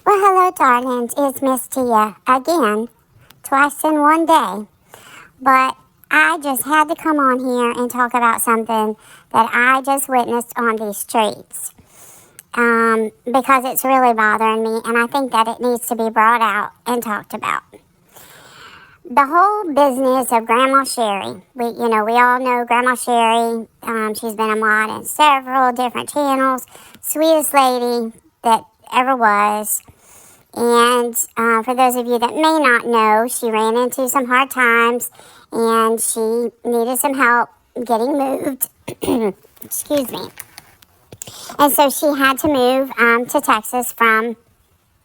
Well, hello, darlings. It's Miss Tia again, twice in one day. But I just had to come on here and talk about something that I just witnessed on these streets. Because it's really bothering me, and I think that it needs to be brought out and talked about. The whole business of Gramma Cheri. We all know Gramma Cheri. She's been a mod in several different channels. Sweetest lady that ever was. And for those of you that may not know, she ran into some hard times and she needed some help getting moved. Excuse me. And so she had to move to Texas from,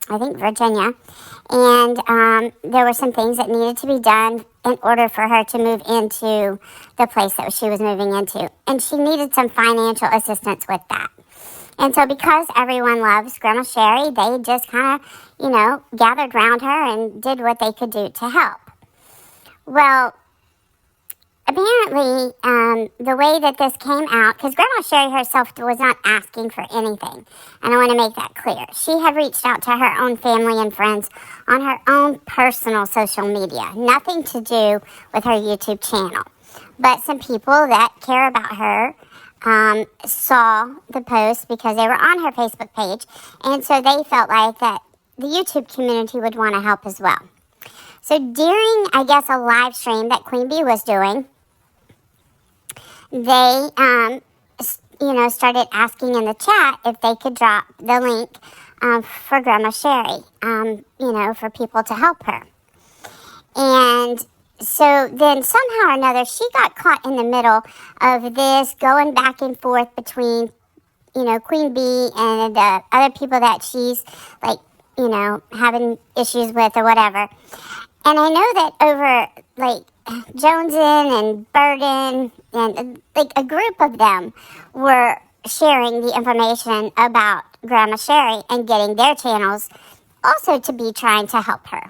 I think, Virginia. And there were some things that needed to be done in order for her to move into the place that she was moving into. And she needed some financial assistance with that. And so because everyone loves Gramma Cheri, they just kind of, gathered around her and did what they could do to help. Well, apparently, the way that this came out, because Gramma Cheri herself was not asking for anything, and I want to make that clear. She had reached out to her own family and friends on her own personal social media, nothing to do with her YouTube channel. But some people that care about her saw the post because they were on her Facebook page, and so they felt like that the YouTube community would want to help as well. So during, I guess, a live stream that Queen Bee was doing, they, started asking in the chat if they could drop the link for Gramma Cheri, for people to help her. And so then somehow or another, she got caught in the middle of this going back and forth between, Queen Bee and the other people that she's, having issues with or whatever. And I know that over, Jonesin and Burden and, a group of them were sharing the information about Gramma Cheri and getting their channels also to be trying to help her.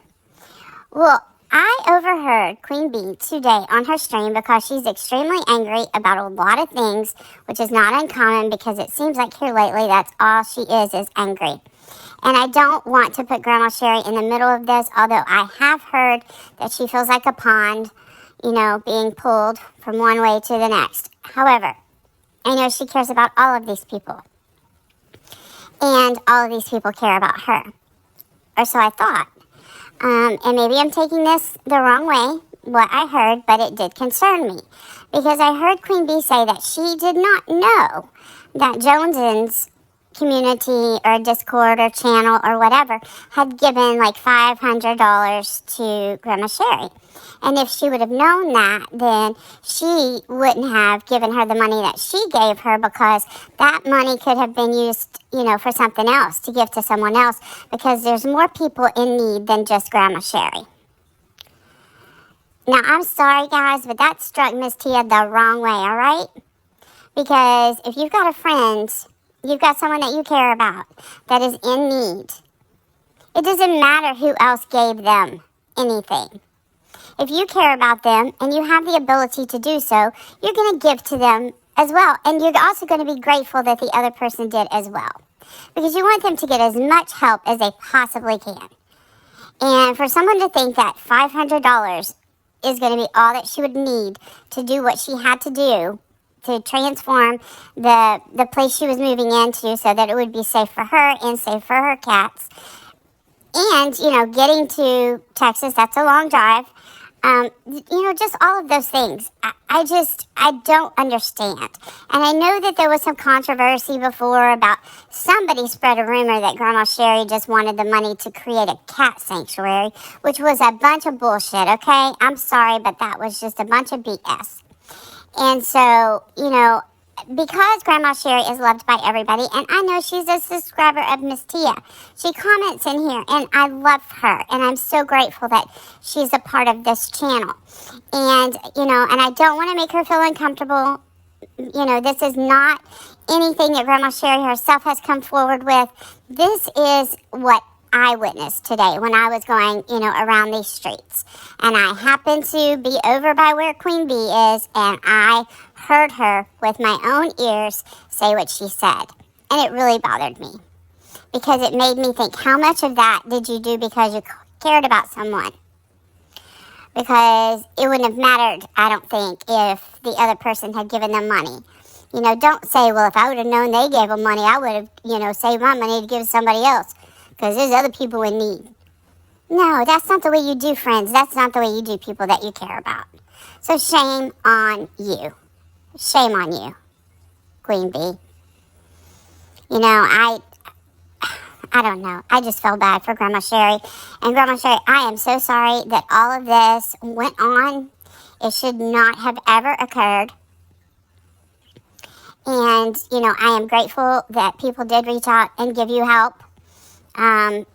Well, I overheard Queen Bee today on her stream because she's extremely angry about a lot of things, which is not uncommon because it seems like here lately that's all she is angry. And I don't want to put Gramma Cheri in the middle of this, although I have heard that she feels like a pond, being pulled from one way to the next. However, I know she cares about all of these people. And all of these people care about her. Or so I thought. And maybe I'm taking this the wrong way, what I heard, but it did concern me. Because I heard Queen Bee say that she did not know that Jonesin's community or Discord or channel or whatever had given $500 to Gramma Cheri. And if she would have known that, then she wouldn't have given her the money that she gave her because that money could have been used, for something else, to give to someone else because there's more people in need than just Gramma Cheri. Now, I'm sorry, guys, but that struck Miss Tia the wrong way, all right? Because if you've got a friend, you've got someone that you care about that is in need, it doesn't matter who else gave them anything. If you care about them and you have the ability to do so, you're going to give to them as well. And you're also going to be grateful that the other person did as well. Because you want them to get as much help as they possibly can. And for someone to think that $500 is going to be all that she would need to do what she had to do to transform the place she was moving into so that it would be safe for her and safe for her cats. And, getting to Texas, that's a long drive. Just all of those things. I don't understand. And I know that there was some controversy before about somebody spread a rumor that Gramma Cheri just wanted the money to create a cat sanctuary, which was a bunch of bullshit, okay? I'm sorry, but that was just a bunch of BS. And so, because Gramma Cheri is loved by everybody, and I know she's a subscriber of Miss Tia. She comments in here, and I love her, and I'm so grateful that she's a part of this channel. And, and I don't want to make her feel uncomfortable. This is not anything that Gramma Cheri herself has come forward with. This is what I witnessed today when I was going, around these streets. And I happened to be over by where Queen Bee is, and I heard her with my own ears say what she said. And it really bothered me. because it made me think, how much of that did you do because you cared about someone? Because it wouldn't have mattered, I don't think, if the other person had given them money. You know, don't say, well, if I would have known they gave them money, I would have, saved my money to give to somebody else, because there's other people in need. No, that's not the way you do friends. That's not the way you do people that you care about. So shame on you. Shame on you, Queen Bee. I don't know. I just felt bad for Grandma Cheri. And Grandma Cheri, I am so sorry that all of this went on. It should not have ever occurred. And, I am grateful that people did reach out and give you help. And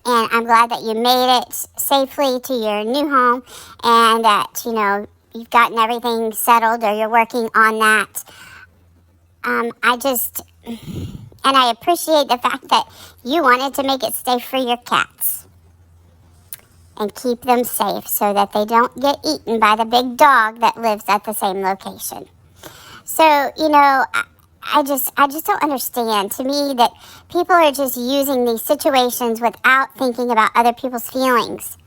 I'm glad that you made it safely to your new home and that, you've gotten everything settled or you're working on that. And I appreciate the fact that you wanted to make it safe for your cats and keep them safe so that they don't get eaten by the big dog that lives at the same location. So, I just don't understand. To me, that people are just using these situations without thinking about other people's feelings.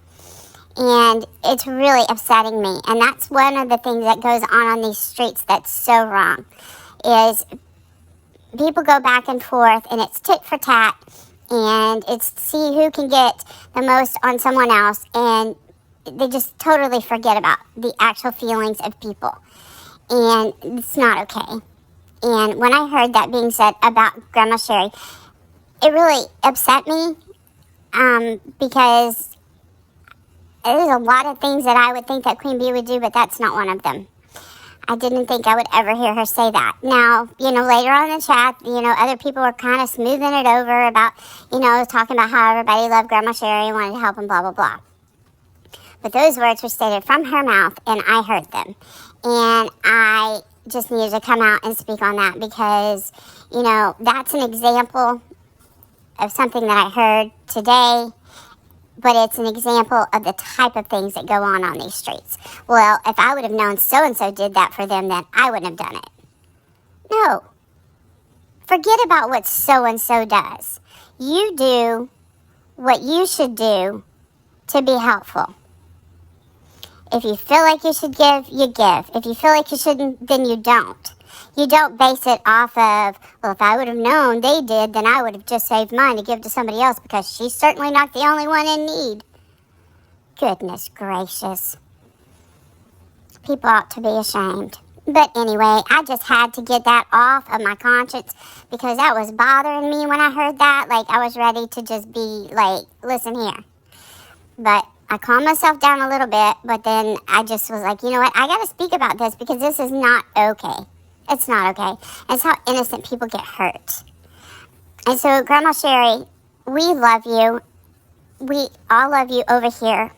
And it's really upsetting me. And that's one of the things that goes on these streets that's so wrong, is people go back and forth, and it's tit for tat, and it's see who can get the most on someone else, and they just totally forget about the actual feelings of people. And it's not okay. And when I heard that being said about Grandma Cheri, it really upset me, because there's a lot of things that I would think that Queen Bee would do, but that's not one of them. I didn't think I would ever hear her say that. Now, later on in the chat, other people were kind of smoothing it over about, talking about how everybody loved Grandma Cheri and wanted to help and blah, blah, blah. But those words were stated from her mouth, and I heard them. And I just needed to come out and speak on that because, that's an example of something that I heard today, but it's an example of the type of things that go on these streets. Well, if I would have known so-and-so did that for them, then I wouldn't have done it. No. Forget about what so-and-so does. You do what you should do to be helpful. If you feel like you should give, you give. If you feel like you shouldn't, then you don't. You don't base it off of, well, if I would have known they did, then I would have just saved mine to give to somebody else because she's certainly not the only one in need. Goodness gracious. People ought to be ashamed. But anyway, I just had to get that off of my conscience because that was bothering me when I heard that. Like, I was ready to just be like, listen here. But I calmed myself down a little bit, but then I just was like, you know what? I got to speak about this because this is not okay. It's not okay. It's how innocent people get hurt. And so, Grandma Cheri, we love you. We all love you over here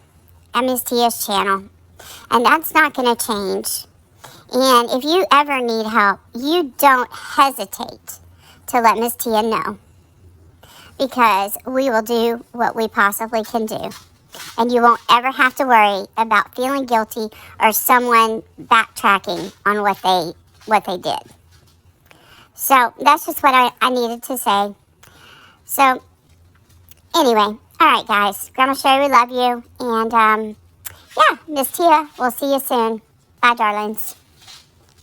at Miss Tia's channel. And that's not going to change. And if you ever need help, you don't hesitate to let Miss Tia know. Because we will do what we possibly can do. And you won't ever have to worry about feeling guilty or someone backtracking on what they did. So that's just what I needed to say. So anyway, all right, guys. Grandma Cheri, we love you. And yeah, Miss Tia, we'll see you soon. Bye, darlings.